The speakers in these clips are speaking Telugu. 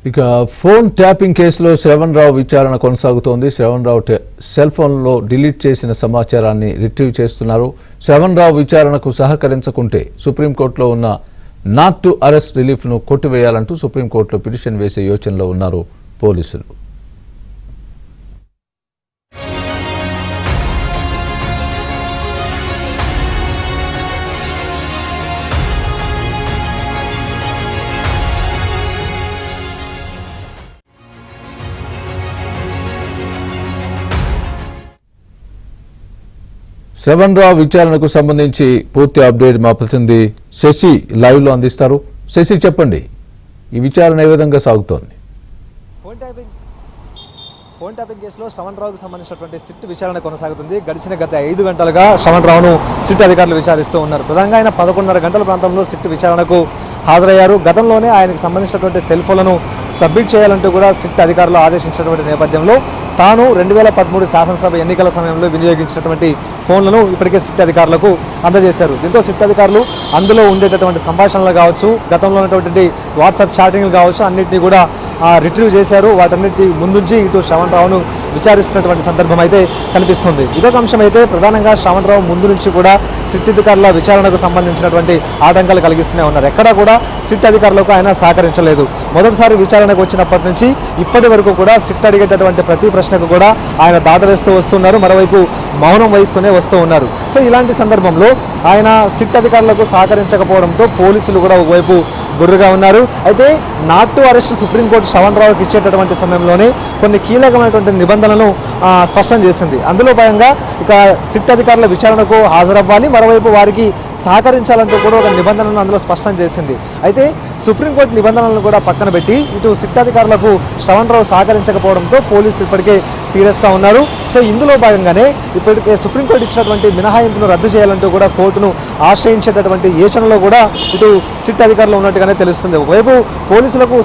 ఇక ఫోన్ ట్యాపింగ్ కేసులో శ్రవణ్ రావు విచారణ కొనసాగుతోంది. శ్రవణ్ రావు సెల్ ఫోన్లో డిలీట్ చేసిన సమాచారాన్ని రిట్రీవ్ చేస్తున్నారు. శ్రవణ్ రావు విచారణకు సహకరించకుంటే సుప్రీంకోర్టులో ఉన్న నాట్ టు అరెస్ట్ రిలీఫ్ను కొట్టివేయాలంటూ సుప్రీంకోర్టులో పిటిషన్ వేసే యోచనలో ఉన్నారు పోలీసులు. శ్రవణ్ రావు విచారణకు సంబంధించి పూర్తి అప్డేట్ మా ప్రతినిధి శశి లైవ్ లో అందిస్తారు. శశి, చెప్పండి, ఈ విచారణ ఏ విధంగా సాగుతోంది? ఫోన్ ట్యాపింగ్ కేసులో శ్రవణ్ రావుకు సంబంధించినటువంటి సిట్ విచారణ కొనసాగుతుంది. గడిచిన గత 5 గంటలుగా శ్రవణ్ రావును సిట్ అధికారులు విచారిస్తూ ఉన్నారు. ప్రధానంగా ఆయన 11:30 గంటల ప్రాంతంలో సిట్ విచారణకు హాజరయ్యారు. గతంలోనే ఆయనకు సంబంధించినటువంటి సెల్ ఫోన్లను సబ్మిట్ చేయాలంటూ కూడా సిట్ అధికారులు ఆదేశించినటువంటి నేపథ్యంలో తాను 2013 శాసనసభ ఎన్నికల సమయంలో వినియోగించినటువంటి ఫోన్లను ఇప్పటికే సిట్ అధికారులకు అందజేశారు. దీంతో సిట్ అధికారులు అందులో ఉండేటటువంటి సంభాషణలు కావచ్చు, గతంలో ఉన్నటువంటి వాట్సాప్ చాటింగ్లు కావచ్చు, అన్నింటినీ కూడా రిట్రీవ్ చేశారు. వాటన్నిటి ముందుంచి ఇటు శ్రవణ్ రావును విచారిస్తున్నటువంటి సందర్భం అయితే కనిపిస్తుంది. ఇదొక అంశం అయితే ప్రధానంగా శ్రవణ్ రావు ముందు నుంచి కూడా సిట్ అధికారుల విచారణకు సంబంధించినటువంటి ఆటంకాలు కలిగిస్తూనే ఉన్నారు. ఎక్కడా కూడా సిట్ అధికారులకు ఆయన సహకరించలేదు. మొదటిసారి విచారణకు వచ్చినప్పటి నుంచి ఇప్పటి వరకు కూడా సిట్ అడిగేటటువంటి ప్రతి ప్రశ్నకు కూడా ఆయన దాటవేస్తూ వస్తున్నారు. మరోవైపు మౌనం వహిస్తూనే వస్తూ ఉన్నారు. సో ఇలాంటి సందర్భంలో ఆయన సిట్ అధికారులకు సహకరించకపోవడంతో పోలీసులు కూడా ఒకవైపు గుర్రుగా ఉన్నారు. అయితే not to arrest supreme court Sravan రావుకి ఇచ్చేటటువంటి సమయంలోనే కొన్ని కీలకమైనటువంటి నిబంధనలను స్పష్టం చేసింది. అందులో భాగంగా ఇక సిట్ అధికారుల విచారణకు హాజరవ్వాలి, మరోవైపు వారికి సహకరించాలంటూ కూడా ఒక నిబంధనను అందులో స్పష్టం చేసింది. అయితే సుప్రీంకోర్టు నిబంధనలను కూడా పక్కన పెట్టి ఇటు సిట్ అధికారులకు శ్రవణ్ రావు సహకరించకపోవడంతో పోలీసులు ఇప్పటికే సీరియస్గా ఉన్నారు. సో ఇందులో భాగంగానే ఇప్పటికే సుప్రీంకోర్టు ఇచ్చినటువంటి మినహాయింపును రద్దు చేయాలంటూ కూడా కోర్టును ఆశ్రయించేటటువంటి యోచనలో కూడా ఇటు సిట్ అధికారులు ఉన్నట్టుగానే తెలుస్తుంది. ఒకవైపు పోలీసులకు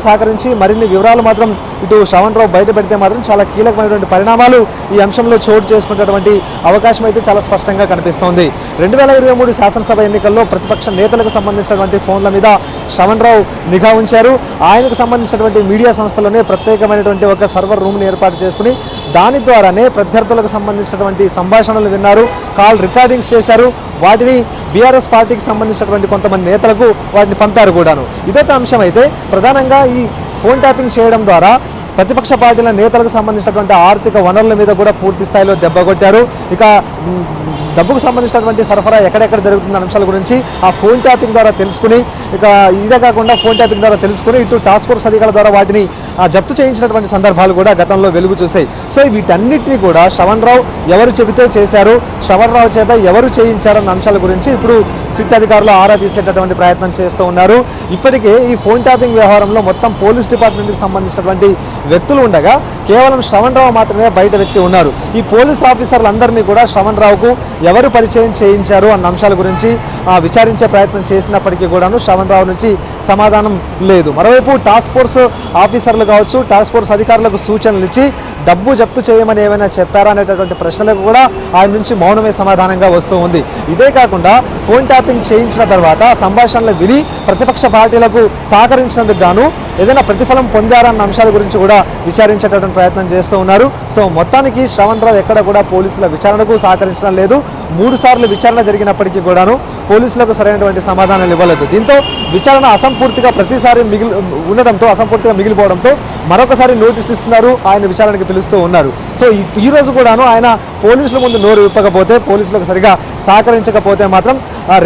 సహకరించి మరిన్ని వివరాలు మాత్రం ఇటు శ్రవణ్ రావు బయట పెడితే మాత్రం చాలా కీలకమైనటువంటి పరిణామాలు ఈ అంశంలో చోటు చేసుకునేటువంటి అవకాశం అయితే చాలా స్పష్టంగా కనిపిస్తోంది. 2023 శాసనసభ ఎన్నికల్లో ప్రతిపక్ష నేతలకు సంబంధించినటువంటి ఫోన్ల మీద శ్రవణ్ రావు నిఘా ఉంచారు. ఆయనకు సంబంధించినటువంటి మీడియా సంస్థలోనే ప్రత్యేకమైనటువంటి ఒక సర్వర్ రూమ్ని ఏర్పాటు చేసుకుని దాని ద్వారానే ప్రత్యర్థులకు సంబంధించినటువంటి సంభాషణలు విన్నారు, కాల్ రికార్డింగ్స్ చేశారు. వాటిని బీఆర్ఎస్ పార్టీకి సంబంధించినటువంటి కొంతమంది నేతలకు వాటిని పంపారు కూడాను. ఇదొక అంశం అయితే ప్రధానంగా ఈ ఫోన్ ట్యాపింగ్ చేయడం ద్వారా ప్రతిపక్ష పార్టీల నేతలకు సంబంధించినటువంటి ఆర్థిక వనరుల మీద కూడా పూర్తి స్థాయిలో దెబ్బ కొట్టారు. ఇక డబ్బుకు సంబంధించినటువంటి సరఫరా ఎక్కడెక్కడ జరుగుతున్న అంశాల గురించి ఆ ఫోన్ ట్యాపింగ్ ద్వారా తెలుసుకుని, ఇక ఇదే కాకుండా ఫోన్ ట్యాపింగ్ ద్వారా తెలుసుకుని ఇటు టాస్క్ ఫోర్స్ అధికారుల ద్వారా వాటిని జప్తు చేయించినటువంటి సందర్భాలు కూడా గతంలో వెలుగు చూసాయి. సో వీటన్నిటినీ కూడా శ్రవణ్ రావు ఎవరు చెబితే చేశారు, శ్రవణ్ రావు చేత ఎవరు చేయించారన్న అంశాల గురించి ఇప్పుడు సిట్ అధికారులు ఆరా తీసేటటువంటి ప్రయత్నం చేస్తూ ఉన్నారు. ఇప్పటికే ఈ ఫోన్ ట్యాపింగ్ వ్యవహారంలో మొత్తం పోలీస్ డిపార్ట్మెంట్కి సంబంధించినటువంటి వ్యక్తులు ఉండగా కేవలం శ్రవణ్ రావు మాత్రమే బయట వ్యక్తి ఉన్నారు. ఈ పోలీస్ ఆఫీసర్లందరినీ కూడా శ్రవణ్ రావుకు ఎవరు పరిచయం చేయించారు అన్న అంశాల గురించి విచారించే ప్రయత్నం చేసినప్పటికీ కూడాను శ్రవణ్ రావు నుంచి సమాధానం లేదు. మరోవైపు టాస్క్ ఫోర్స్ ఆఫీసర్లు కావచ్చు, టాస్క్ ఫోర్స్ అధికారులకు సూచనలు ఇచ్చి డబ్బు జప్తు చేయమని ఏమైనా చెప్పారా అనేటటువంటి ప్రశ్నలకు కూడా ఆయన నుంచి మౌనమే సమాధానంగా వస్తూ ఉంది. ఇదే కాకుండా ఫోన్ ట్యాపింగ్ చేయించిన తర్వాత సంభాషణలు విని ప్రతిపక్ష పార్టీలకు సహకరించినందుకు గాను ఏదైనా ప్రతిఫలం పొందారన్న అంశాల గురించి కూడా విచారించేటటువంటి ప్రయత్నం చేస్తూ ఉన్నారు. సో మొత్తానికి శ్రవణ్ రావు ఎక్కడ కూడా పోలీసుల విచారణకు సహకరించడం లేదు. 3 సార్లు విచారణ జరిగినప్పటికీ కూడాను పోలీసులకు సరైనటువంటి సమాధానాలు ఇవ్వలేదు. దీంతో విచారణ అసంపూర్తిగా ప్రతిసారి అసంపూర్తిగా మిగిలిపోవడంతో మరొకసారి నోటీసులు ఇస్తున్నారు, ఆయన విచారణకి పిలుస్తూ ఉన్నారు. సో ఈ రోజు కూడాను ఆయన పోలీసుల ముందు నోరు విప్పకపోతే, పోలీసులకు సరిగా సహకరించకపోతే మాత్రం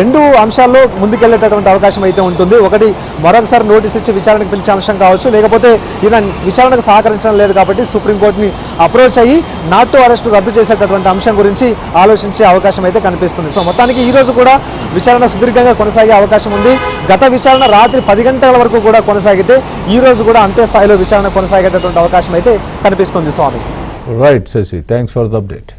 2 అంశాల్లో ముందుకెళ్లేటటువంటి అవకాశం అయితే ఉంటుంది. ఒకటి, మరొకసారి నోటీస్ ఇచ్చి విచారణకు పిలిచే అంశం కావచ్చు, లేకపోతే ఈయన విచారణకు సహకరించడం లేదు కాబట్టి సుప్రీంకోర్టుని అప్రోచ్ అయ్యి నాట్ టు అరెస్ట్ రద్దు చేసేటటువంటి అంశం గురించి ఆలోచించే అవకాశం అయితే కనిపిస్తుంది. సో మొత్తానికి ఈ రోజు కూడా విచారణ సుదీర్ఘంగా కొనసాగే అవకాశం ఉంది. గత విచారణ రాత్రి 10 గంటల వరకు కూడా కొనసాగితే ఈ రోజు కూడా అంతే స్థాయిలో విచారణ కొనసాగేటటువంటి అవకాశం అయితే కనిపిస్తుంది. Swami. Right Sasi, thanks for the update.